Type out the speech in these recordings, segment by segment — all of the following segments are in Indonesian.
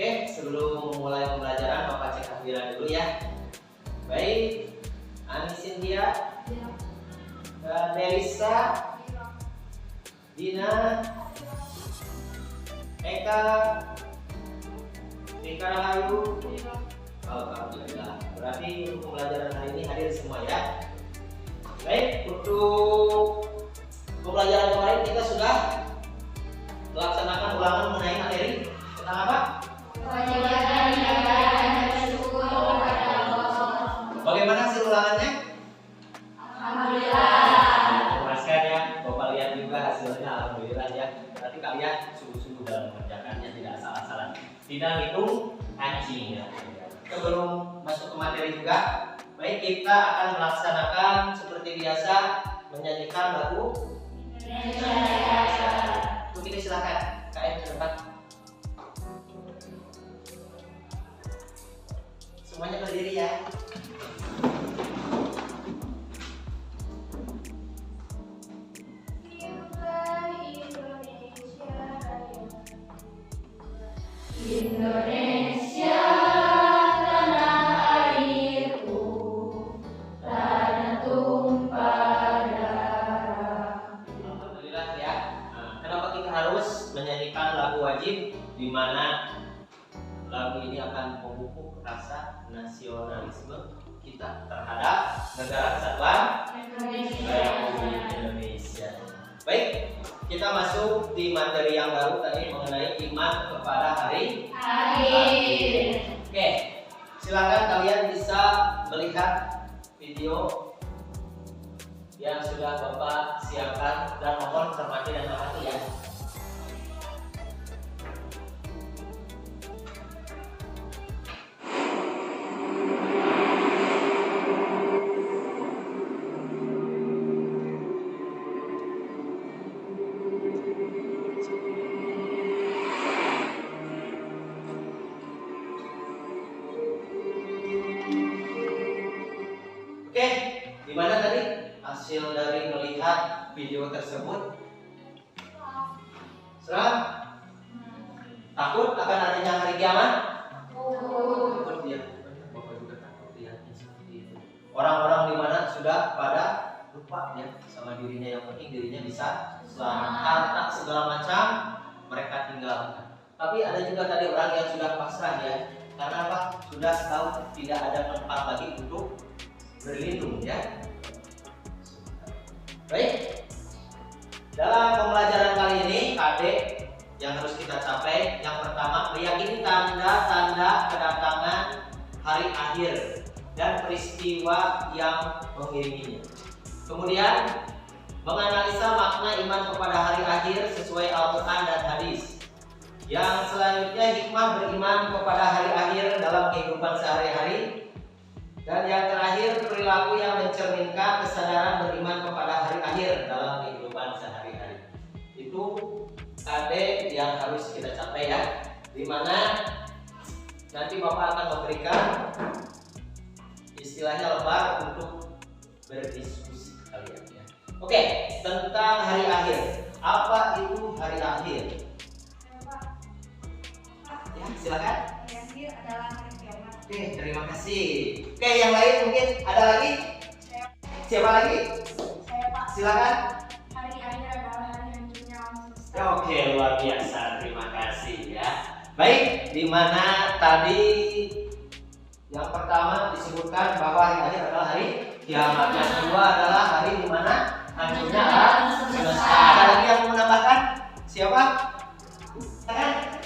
Oke, sebelum memulai pembelajaran, Bapak cek takbiran dulu ya. Baik, Ani Cynthia, Melisa, Dina, Eka, Rika Rahayu. Alhamdulillah. Berarti untuk pembelajaran hari ini hadir semua ya. Baik, untuk pembelajaran kemarin kita sudah melaksanakan ulangan mengenai materi tentang apa? Kewajiban ibadah dan bersyukur kepada Allah. Bagaimana hasil ulangannya? Alhamdulillah. Memuaskan ya. Bapak lihat juga hasilnya alhamdulillah ya. Berarti kalian sungguh-sungguh dalam mengerjakannya, tidak asal-asalan. Tidak hitung anjing ya. Sebelum masuk ke materi juga, baik kita akan melaksanakan seperti biasa menyanyikan lagu Indonesia. Untuk ini silakan KM ke depan. Semuanya berdiri ya. Indonesia tanah airku, tanah tumpah darah. Alhamdulillah ya. Nah, kenapa kita harus menyanyikan lagu wajib, di mana lagu ini akan memupuk rasa nasionalisme kita terhadap negara kesatuan Republik Indonesia. Baik, kita masuk di materi yang baru tadi mengenai iman kepada hari Akhir. Oke, silakan kalian bisa melihat video yang sudah Bapak siapkan dan mohon cermati dan amati ya. Oke, gimana tadi hasil dari melihat video tersebut? Seram? Takut akan adanya hari kiamat? Takut ya. Bapak juga takut ya seperti itu. Orang-orang di mana sudah pada lupa ya sama dirinya, yang penting dirinya bisa selamat, harta segala macam mereka tinggalkan. Tapi ada juga tadi orang yang sudah pasrah ya. Karena apa? Sudah tahu tidak ada tempat lagi untuk berlindung ya. Baik, dalam pembelajaran kali ini adik yang harus kita capai, yang pertama meyakini tanda-tanda kedatangan hari akhir dan peristiwa yang mengiringinya. Kemudian menganalisa makna iman kepada hari akhir sesuai Al-Quran dan hadis. Yang selanjutnya hikmah beriman kepada hari akhir dalam kehidupan sehari-hari. Dan yang terakhir, perilaku yang mencerminkan kesadaran beriman kepada hari akhir dalam kehidupan sehari-hari. Itu KD yang harus kita capai ya. Dimana nanti Bapak akan memberikan istilahnya lebar untuk berdiskusi kalian ya. Oke, tentang hari akhir. Apa itu hari akhir? Ya, silakan. Hari akhir adalah hari kiamat. Oke, terima kasih. Oke, yang lain mungkin ada lagi? Siapa lagi? Saya Pak. Silakan. Hari akhir adalah hari hancurnya alam semesta. Ya, oke, luar biasa. Terima kasih ya. Baik, di mana tadi yang pertama disebutkan bahwa hari akhir adalah hari kiamat. Yang kedua adalah hari di mana hancurnya alam semesta. Ada lagi yang mau menambahkan? Siapa? Silakan.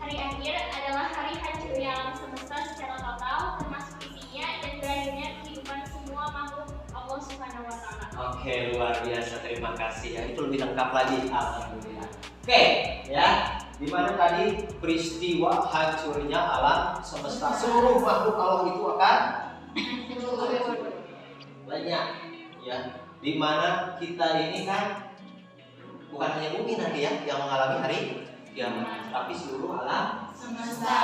Hari akhir adalah hari hancurnya alam semesta secara total, termasuk isinya dan berakhirnya kehidupan semua makhluk Allah Subhanahu wa Ta'ala. Oke, luar biasa. Terima kasih ya. Itu lebih lengkap lagi. Alhamdulillah. Oke, ya. Di mana tadi peristiwa hancurnya alam semesta, seluruh makhluk Allah itu akan banyak ya. Di mana kita ini kan bukan hanya bumi nanti ya yang mengalami hari kiamat, tapi seluruh alam Semesta.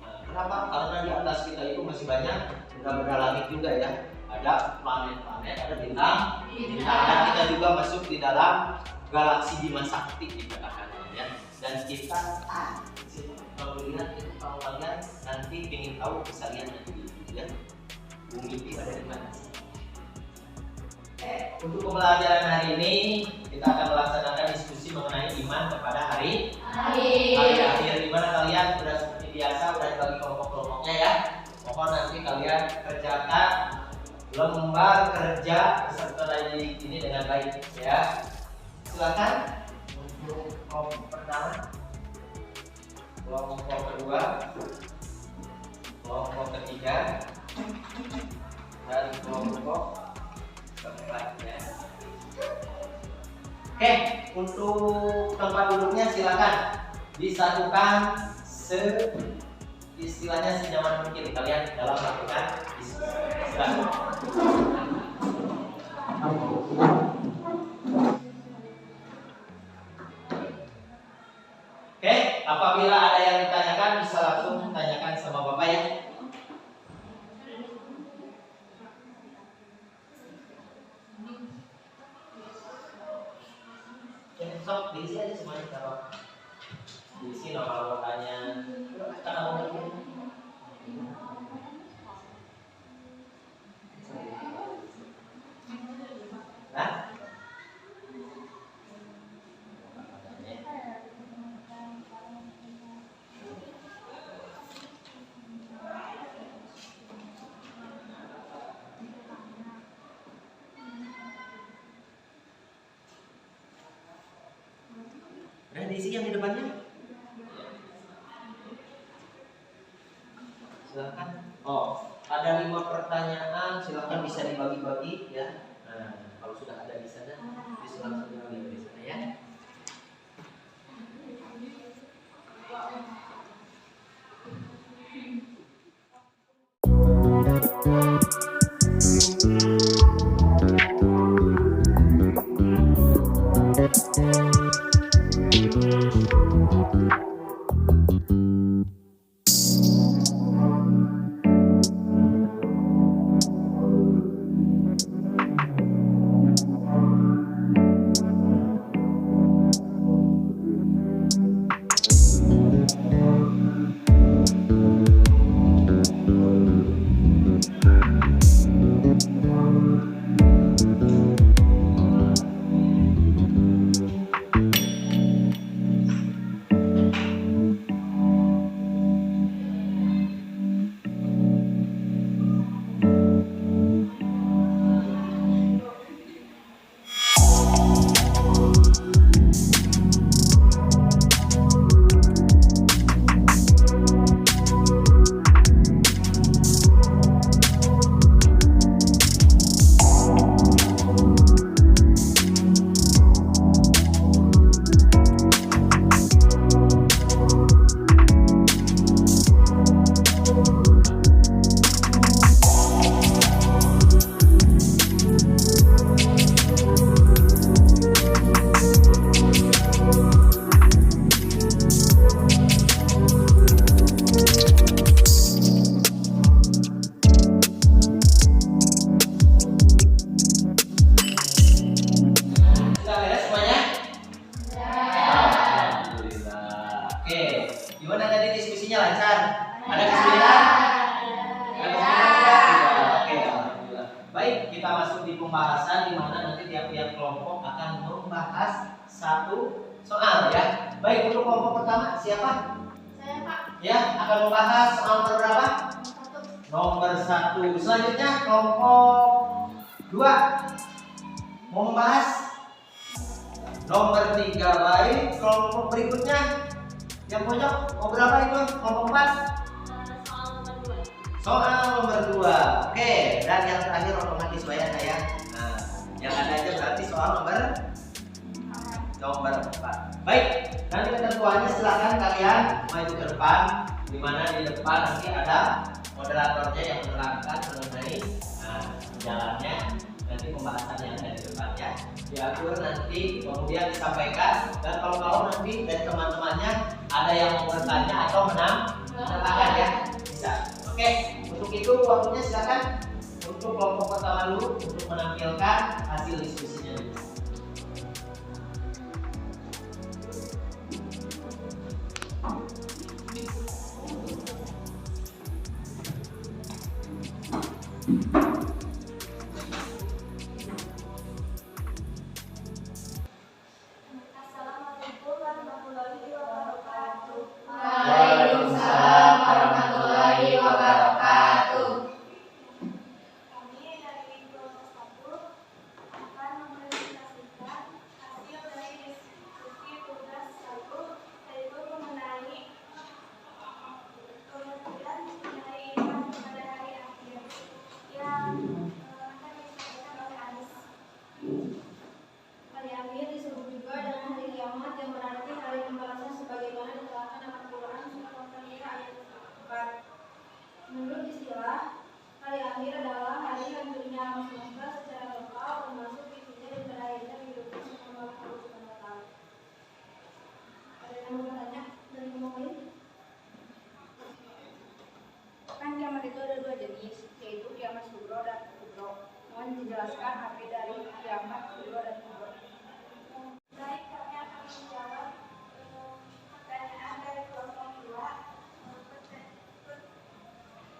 Nah, kenapa? Karena di atas kita itu masih banyak benda-benda langit juga ya. Ada planet-planet, ada bintang, dan kita juga masuk di dalam galaksi Bima Sakti dikatakan ya. Dan kita kalau dilihat itu kalau kalian nanti ingin tahu bisa lihat nanti ya. Bung Mimpi ada di mana? Untuk pembelajaran hari ini kita akan melaksanakan diskusi mengenai iman kepada hari akhir. Di mana kalian sudah seperti biasa sudah dibagi kelompok-kelompoknya ya. Mohon nanti kalian kerjakan lembar kerja peserta didik ini dengan baik ya. Silakan untuk kelompok pertama, kelompok kedua, kelompok ketiga, dan kelompok keempat ya. Oke, untuk tempat duduknya silakan disatukan istilahnya senyaman mungkin kalian dalam melakukan diskusi. Silakan. Oke, apabila ada yang ditanyakan bisa langsung tanyakan sama Bapak ya. Sok diisi aja semuanya kalau diisi nama anggotanya kan anggotanya. Nah, udah diisi yang di depannya. Silakan. Oh, ada 5 pertanyaan, silakan bisa dibagi-bagi ya. Nah, kalau sudah ada di sana, bisa langsung dibagi di sana ya. Pembahasan di mana nanti tiap-tiap kelompok akan membahas satu soal ya. Baik, untuk kelompok pertama siapa? Saya Pak. Ya, akan membahas soal nomor berapa? Nomor 1. Selanjutnya kelompok 2 mau membahas nomor 3. Baik, kelompok berikutnya yang pojok mau berapa itu? Kelompok 4? Soal nomor 2. Oke, dan yang terakhir otomatis bayar ya. Nah, yang ada aja berarti soal nomor 4. Baik, nanti ketentuannya silakan kalian maju ke depan, di mana di depan nanti ada moderatornya yang menerangkan mengenai jalannya nanti pembahasan yang ada di depan ya. Diatur nanti kemudian disampaikan, dan kalau nanti dari teman-temannya ada yang mau bertanya atau menambahkan ya, bisa. Oke, untuk itu waktunya silakan untuk kelompok pertama dulu untuk menampilkan hasil diskusinya. Assalamualaikum warahmatullahi wabarakatuh. Waalaikumsalam warahmatullahi wabarakatuh. Kami dari kelompok 1 akan mempresentasikan hasil dari diskusi tugas 1, yaitu mengenai pengertian mengenai iman pada hari akhir yang akan disampaikan oleh Anis. Hari akhir disebut juga dengan hari kiamat yang berarti hari pembalasan sebagaimana diterangkan dalam Al-Quran surah Al-Fatihah ayat 4. Menurut istilah, hari akhir adalah hari hancurnya alam semesta secara total, termasuk isinya dan berakhirnya hidupnya setelah Allah Subhanahu wa Ta'ala. Ada yang mau bertanya dari kelompok lain? Kan kiamat itu ada 2 jenis, yaitu kiamat sugro dan kubro. Mohon dijelaskan arti dari kiamat sugro dan kubro. Baik, kami akan menjawab pertanyaan dari kelompok 2.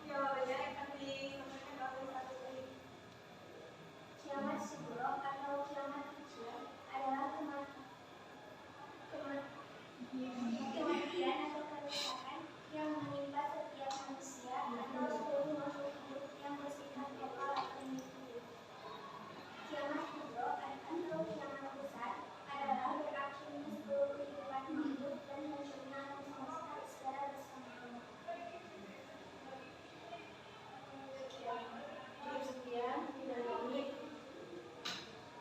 Jawabannya akan disampaikan oleh satu kali. Kiamat sugro atau kiamat kecil adalah kematian atau kerusakan yang menimpa setiap manusia atau seluruh makhluk hidup yang bersifat lokal atau individu. Kiamat kubro atau kiamat besar adalah berakhirnya seluruh kehidupan makhluk dan hancurnya alam semesta secara bersama-sama. Sekian dari kami.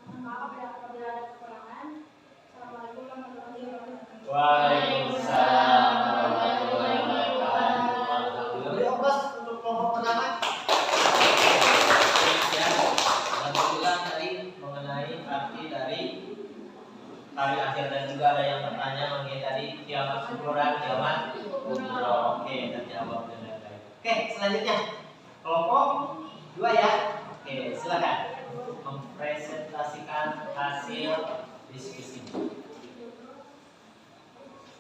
Mohon maaf apabila ada kekurangan. Assalamualaikum warahmatullahi wabarakatuh. Waalaikumsalam warahmatullahi wabarakatuh. Beri ongkos untuk kelompok pertama. Ya, alhamdulillah tadi mengenai arti dari hari akhir dan juga ada yang bertanya mengenai tadi kiamat sugro dan kiamat kubro. Oke, terjawab dengan baik. Oke, selanjutnya kelompok 2 ya. Oke, silakan mempresentasikan hasil diskusi.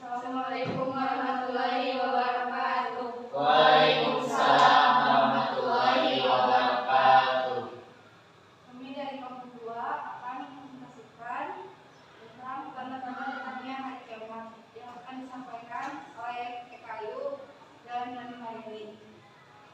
Assalamualaikum warahmatullahi wabarakatuh. Waalaikumsalam warahmatullahi wabarakatuh. Kami dari kelompok 2 akan mempresentasikan tentang tanda-tanda datangnya hari kiamat yang akan disampaikan oleh PKU dan Nani Marini.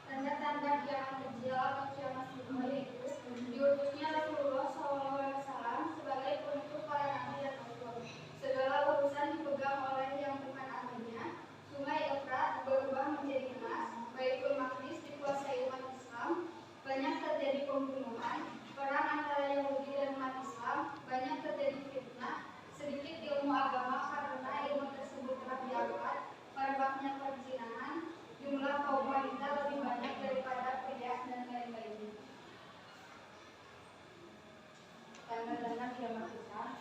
Tanda-tanda kiamat kecil atau kiamat sugro itu diutusnya Rasulullah SAW sebagai penutup para nabi dan rasul. Segala urusan dipegang oleh yang bukan ahlinya. Sungai Efrat berubah menjadi emas. Baitul Maqdis dikuasai umat Islam. Banyak terjadi pembunuhan. Perang antara Yahudi dan umat Islam. Banyak terjadi fitnah. Sedikit ilmu agama karena ilmu tersebut telah diangkat. Merebaknya perzinahan. Jumlah kaum wanita lebih banyak daripada pria dan lain-lainnya. Tanda-tanda kiamat besar.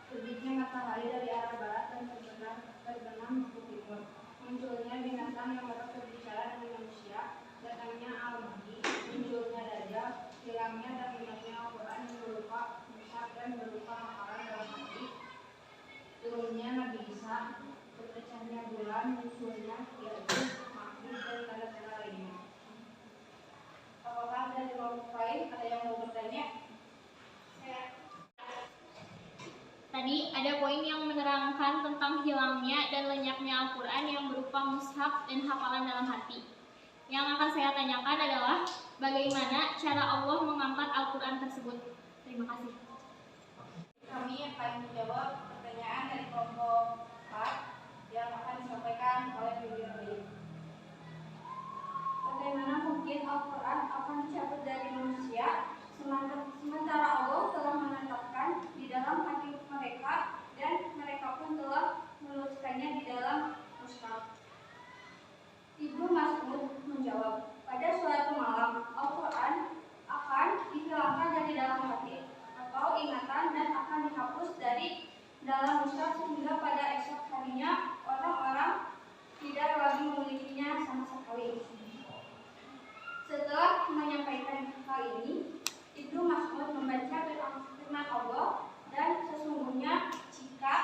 Terbitnya matahari dari arah barat dan terbenam ke timur. Munculnya binatang yang dapat berbicara dengan manusia. Datangnya Al-Mahdi. Munculnya Dajjal. Hilangnya dan hilangnya Al-Quran yang berupa mushaf dan berupa hafalan dalam hati. Turunnya Nabi Isa. Berpecahnya bulan. Munculnya Ya'juj, Ma'juj dan tanda-tanda lainnya. Apakah dari kelompok lain ada yang mau bertanya? Tadi ada poin yang menerangkan tentang hilangnya dan lenyapnya Al-Quran yang berupa mushaf dan hafalan dalam hati. Yang akan saya tanyakan adalah bagaimana cara Allah mengangkat Al-Quran tersebut. Terima kasih. Kami akan menjawab pertanyaan dari kelompok 4 yang akan disampaikan oleh Bibi Rin. Bagaimana mungkin Al-Quran akan dicabut dari manusia sementara Allah telah menetapkan di dalam hati mereka dan mereka pun telah menuliskannya di dalam mushaf. Ibnu Mas'ud menjawab, pada suatu malam Al-Quran akan dihilangkan dari dalam hati atau ingatan dan akan dihapus dari dalam mushaf sehingga pada esok harinya orang-orang tidak lagi memilikinya sama sekali. Setelah menyampaikan hal ini, Ibnu Mas'ud membaca firman Allah, dan sesungguhnya jika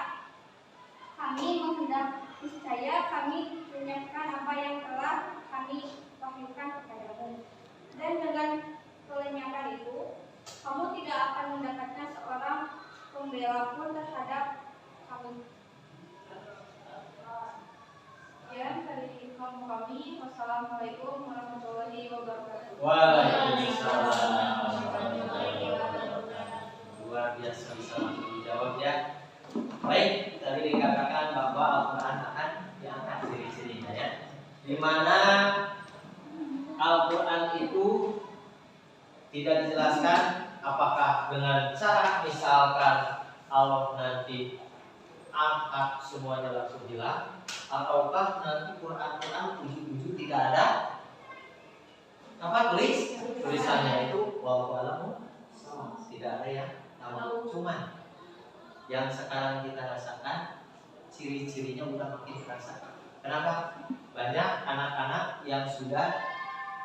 kami menghendaki niscaya kami menyiapkan apa yang telah kami wahyukan kepadamu. Dan dengan kami. Wassalamualaikum warahmatullahi wabarakatuh. Waalaikumsalam. Luar biasa bisa langsung dijawab ya. Baik, tadi dikatakan bahwa Al-Quran akan diangkat ciri-cirinya ya. Di mana Al-Quran itu tidak dijelaskan apakah dengan cara misalkan Allah nanti angkat semuanya langsung hilang, ataukah nanti Quran-Quran ujung-ujung tidak ada apa tulisannya itu wallahu a'lam, tidak ada yang tahu. Cuman yang sekarang kita rasakan ciri-cirinya udah makin terasa. Kenapa? Banyak anak-anak yang sudah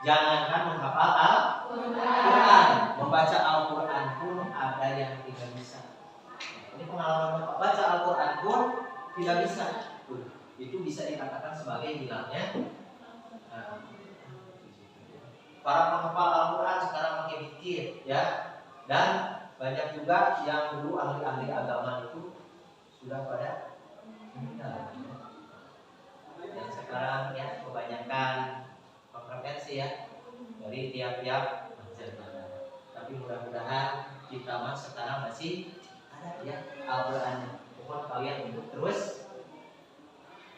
jangankan menghafal Al-Quran, membaca Al-Quran pun ada yang tidak bisa. Ini pengalaman Bapak, baca Al-Quran pun tidak bisa. Itu bisa dikatakan sebagai hilangnya. Para penghafal Al-Quran sekarang makin dikit ya. Dan banyak juga yang dulu ahli-ahli agama itu sudah pada meninggal. Dan sekarang ya kebanyakan kontroversi ya dari tiap-tiap mazhab. Tapi mudah-mudahan kita mah sekarang masih ada ya Al-Quran. Mohon kalian untuk terus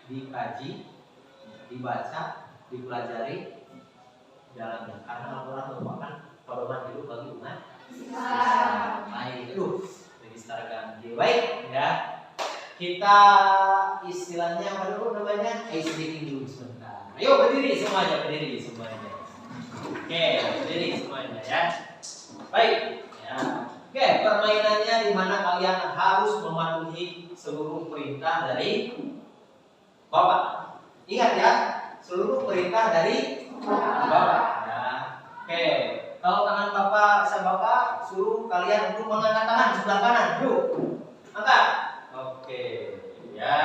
dikaji, dibaca, dipelajari dalamnya. Karena Al-Quran merupakan pedoman hidup bagi umat. Baik, registerkan. Baik ya. Kita istilahnya apa dulu namanya? Ice breaking dulu sebentar. Ayo berdiri semuanya. Oke, berdiri semuanya ya. Baik. Ya. Oke, permainannya di mana kalian harus mematuhi seluruh perintah dari Bapak. Ingat ya, seluruh perintah dari Bapak. Ya. Oke, kalau tangan Bapak suruh kalian untuk mengangkat tangan sebelah kanan. Yuk, angkat. Oke, ya.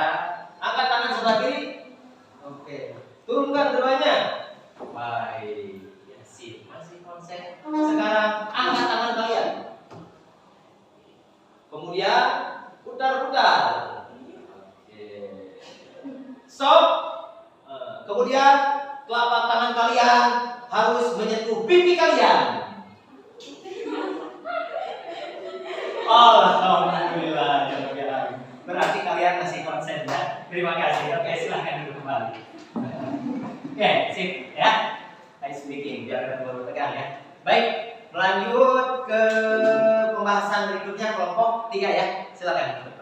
Angkat tangan sebelah kiri. Oke, turunkan keduanya. Baik, ya sip. Masih konsep. Sekarang angkat tangan kalian. Kemudian putar-putar. Oke. Stop. Kemudian telapak tangan kalian harus menyentuh pipi kalian. Alhamdulillah. Berarti kalian masih konsen ya. Terima kasih. Oke, silahkan duduk kembali. Oke, sip ya. Ice breaking biar baru tegang ya. Baik, lanjut ke pembahasan berikutnya kelompok 3 ya. Silakan.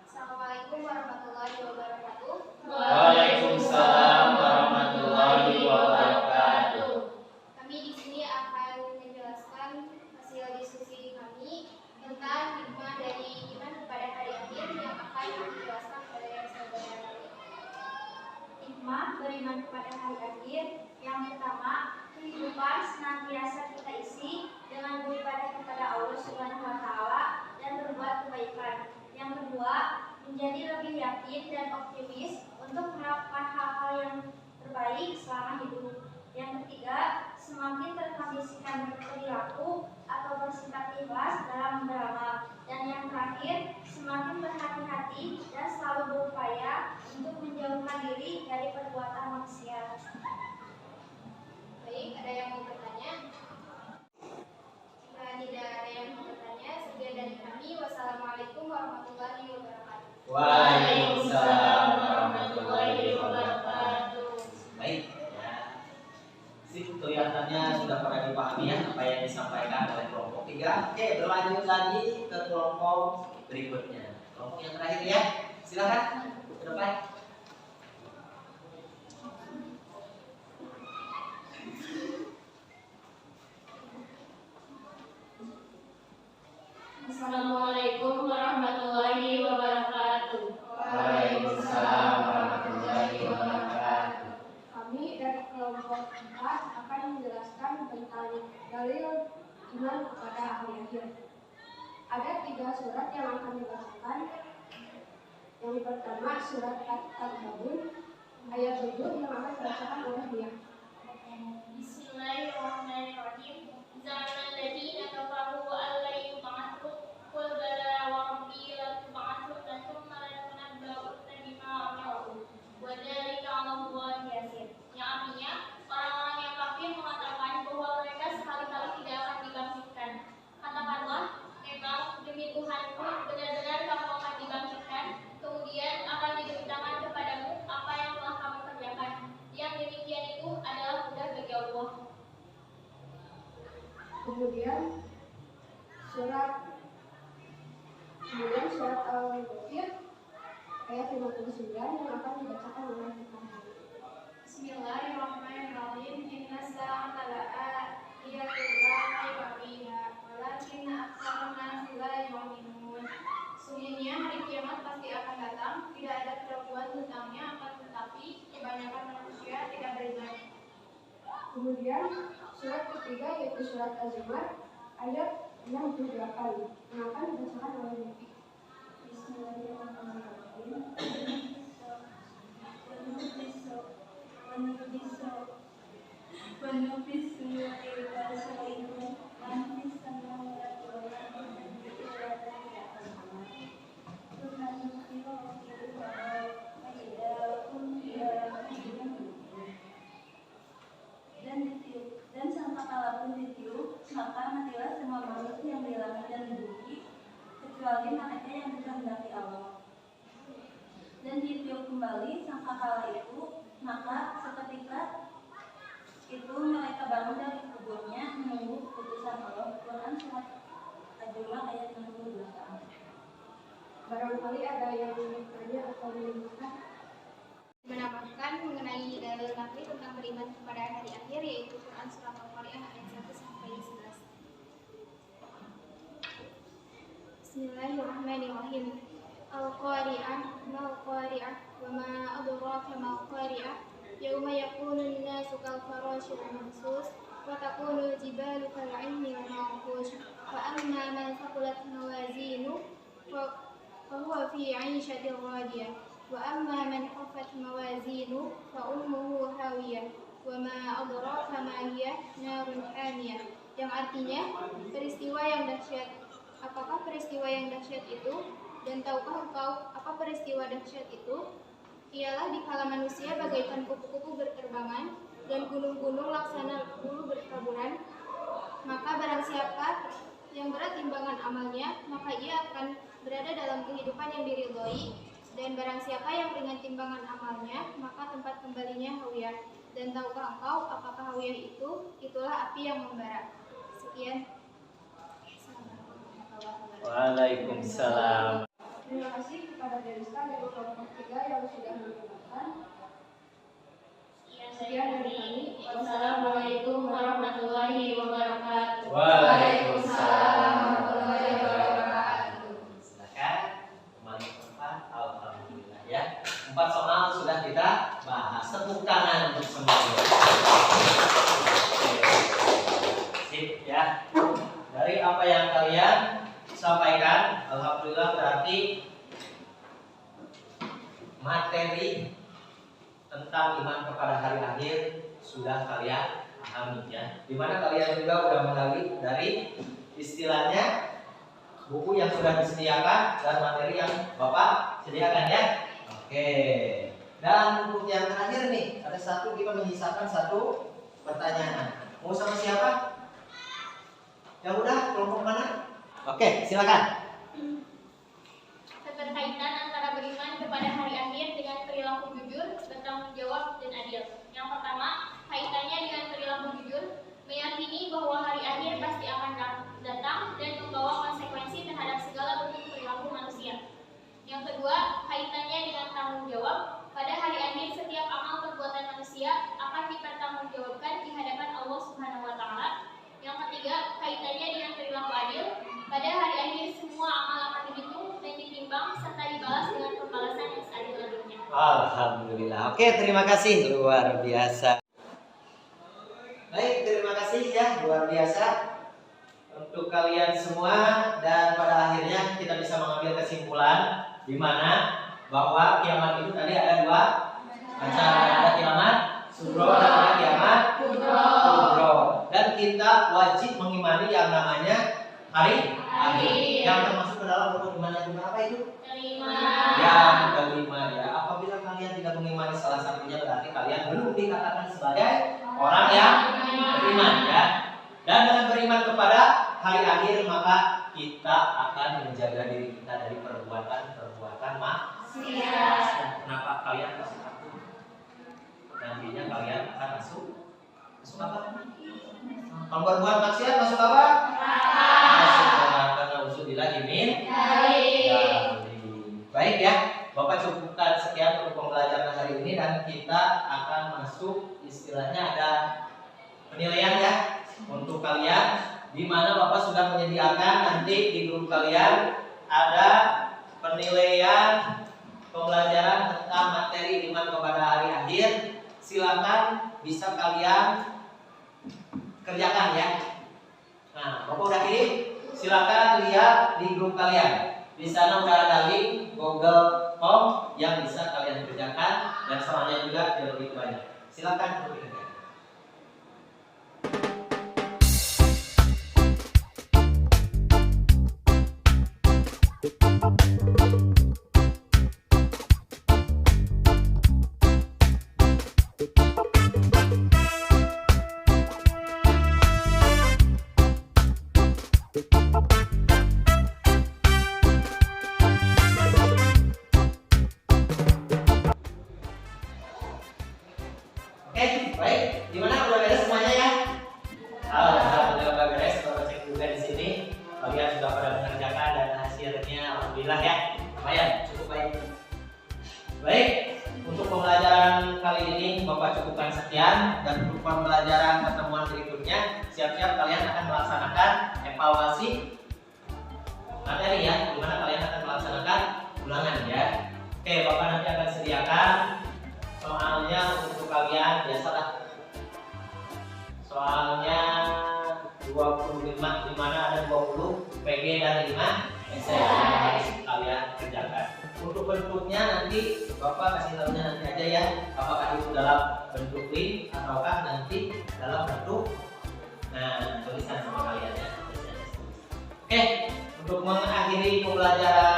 Assalamualaikum warahmatullahi wabarakatuh. Waalaikumsalam warahmatullahi wabarakatuh. Kami di sini akan menjelaskan hasil diskusi kami tentang hikmah dari iman kepada hari akhir yang akan dijelaskan oleh saudara kami. Hikmah beriman kepada hari akhir yang pertama, kehidupan senantiasa kita isi dengan beribadah kepada Allah Subhanahu wa taala dan berbuat kebaikan. Yang kedua, menjadi lebih yakin dan optimis untuk melakukan hal-hal yang terbaik selama hidup. Yang ketiga, semakin terkondisikan berperilaku atau bersifat ikhlas dalam beramal. Dan yang terakhir, semakin berhati-hati dan selalu berupaya untuk menjauhkan diri dari perbuatan maksiat. Baik, ada yang mau bertanya? Jika tidak ada yang mau bertanya, sekian dari kami. Wassalamualaikum warahmatullahi wabarakatuh. Waalaikumsalam warahmatullahi wabarakatuh. Baik ya. Sip, kelihatannya sudah pada dipahami ya apa yang disampaikan oleh kelompok 3. Oke, berlanjut lagi ke kelompok berikutnya. Kelompok yang terakhir ya. Silakan ke depan. Assalamualaikum warahmatullahi wabarakatuh. Waalaikumsalam warahmatullahi wabarakatuh. Kami dari kelompok 4 akan menjelaskan tentang dalil iman kepada hari akhir. Ada 3 surat yang akan dibacakan. Yang pertama surat At-Taghābun ayat 7 yang akan dibacakan oleh dia. Bismillahirrahmanirrahim. za'ama alladziina kafaru an lan yub'atsu qul balaa wa rabbii latub'atsunna tsumma latunabba'unna bimaa 'amiltum wa dzalika 'ala Allahi yasir. Yang artinya orang-orang yang kafir mengatakan bahwa mereka sekali-kali tidak akan dibangkitkan. Katakanlah, memang demi Tuhanku benar-benar kamu akan dibangkitkan, kemudian akan diberitakan kepadamu apa yang telah kamu kerjakan. Yang demikian itu adalah mudah bagi Allah. Kemudian surat Al-Ghafir ayat 59 yang akan dibacakan oleh kita. Bismillahirrahmanirrahim. Inna sa'ata la'atiyatun la raiba fiha walakinna aktsarun nasi la yu'minun. Sungguhnya hari kiamat pasti akan datang, tidak ada keraguan tentangnya, akan tetapi kebanyakan manusia tidak beriman. Kemudian surat ketiga yaitu surat Az-Zumar ayat 68 yang akan dibacakan oleh Nabi. Bismillahirrahmanirrahim. Dan sangkakala pun ditiup, maka matilah semua makhluk yang di langit dan di bumi, kecuali mereka yang dikehendaki Allah. Dan ditiup kembali sangkakala itu, maka seketika itu mereka bangun dari kuburnya menunggu keputusan Allah. Quran surat Al-Jumu'ah ayat 68. Barangkali ada yang bertanya atau menanyakan. Menambahkan mengenai dalil nakli tentang beriman kepada hari akhir, yaitu Quran surat Al-Qari'ah ayat 1 sampai 11. Bismillahirrahmanirrahim. Al-Qari'ah mal-Qari'ah wa ma adraka mal-Qari'ah yauma yakunun nasu kal-farashil mabsus wa takunul jibalu kal-'ihni al-manfush wa amma man thaqulat mawazinu fa huwa fi 'ishatin radiyah wa amma man khaffat mawazinu fa ummuhu hawiyah wa ma adraka ma hiya narun hamiyah. Yang artinya peristiwa yang dahsyat. Apakah peristiwa yang dahsyat itu? Dan tahukah engkau apa peristiwa dahsyat itu? Ialah dikala manusia bagaikan kupu-kupu berterbangan dan gunung-gunung laksana bulu bertaburan. Maka barang siapa yang berat timbangan amalnya, maka ia akan berada dalam kehidupan yang diridhoi. Dan barang siapa yang ringan timbangan amalnya, maka tempat kembalinya hawiyah. Dan tahukah engkau apakah hawiyah itu? Itulah api yang membara. Sekian. Waalaikumsalam. Terima kasih kepada Derista dari kelompok 3 yang sudah mendengarkan. Sekian dari kami. Wassalamualaikum warahmatullahi wabarakatuh. Waalaikumsalam warahmatullahi wabarakatuh. Silakan kembali ke tempat. Alhamdulillah ya. 4 soal sudah kita bahas. Tepuk tangan untuk semuanya. Sip ya. Dari apa yang kalian sampaikan, alhamdulillah berarti materi tentang iman kepada hari akhir sudah kalian pahami ya. Dimana kalian juga sudah menggali dari istilahnya buku yang sudah disediakan dan materi yang Bapak sediakan ya. Oke. Dan untuk yang terakhir nih, ada satu kita menyisakan satu pertanyaan. Mau sama siapa? Yang udah kelompok mana? Oke, silakan. Keterkaitan antara beriman kepada hari akhir dengan perilaku jujur, bertanggung jawab, dan adil. Yang pertama, kaitannya dengan perilaku jujur, meyakini bahwa hari akhir pasti akan datang dan membawa konsekuensi terhadap segala bentuk perilaku manusia. Yang kedua, kaitannya dengan tanggung jawab. Pada hari akhir, setiap amal perbuatan manusia akan dipertanggungjawabkan di hadapan Allah Subhanahu wa Ta'ala. Yang ketiga, kaitannya dengan perilaku adil. Pada hari akhir, semua amal akan dihitung dan ditimbang serta dibalas dengan pembalasan yang seadil-adilnya. Alhamdulillah. Oke, terima kasih. Luar biasa. Baik, terima kasih ya. Luar biasa untuk kalian semua. Dan pada akhirnya kita bisa mengambil kesimpulan di mana bahwa kiamat itu tadi ada 2 macam. Ada kiamat sugro dan ada kiamat kubro. dan kita wajib mengimani yang namanya hari akhir. Yang termasuk ke dalam rukun iman yang berapa itu? Kelima. Yang kelima ya. Apabila kalian tidak mengimani salah satunya berarti kalian belum dikatakan sebagai orang yang beriman ya. Dan dengan beriman kepada hari akhir maka kita akan menjaga diri kita dari perbuatan maksiat. Kenapa kalian masuk takut? Nantinya kalian akan masuk apa? Kalau berbuat maksiat masuk apa? Masuk neraka. Nauzubillah min. Baik ya, Bapak cukupkan sekian untuk pembelajaran hari ini dan kita akan masuk istilahnya ada penilaian ya untuk kalian, di mana Bapak sudah menyediakan nanti di grup kalian ada penilaian pembelajaran tentang materi iman kepada hari akhir. Silakan bisa kalian kerjakan ya. Nah, Bapak udah kirim, silakan lihat di grup kalian. Di sana udah ada link Google Form yang bisa kalian kerjakan dan soalnya juga lebih banyak. Silakan untuk dikerjakan. Oke, baik. Gimana udah beres semuanya ya? Alhamdulillah udah beres. Bapak cek juga di sini. Kalian sudah pada mengerjakan dan hasilnya alhamdulillah ya. Lumayan, cukup baik. Baik, untuk pembelajaran kali ini Bapak cukupkan sekian dan untuk pembelajaran pertemuan berikutnya siap-siap kalian akan melaksanakan evaluasi materi ya, di mana kalian akan melaksanakan ulangan ya. Oke, Bapak nanti akan sediakan soalnya untuk kalian biasalah. Soalnya 25 di mana ada 20 PG dan 5 essay yang harus kalian kerjakan. Untuk bentuknya nanti Bapak kasih tahunya nanti aja ya, apakah itu dalam bentuk link ataukah nanti dalam bentuk tulisan sama kalian ya. Oke, untuk mengakhiri pembelajaran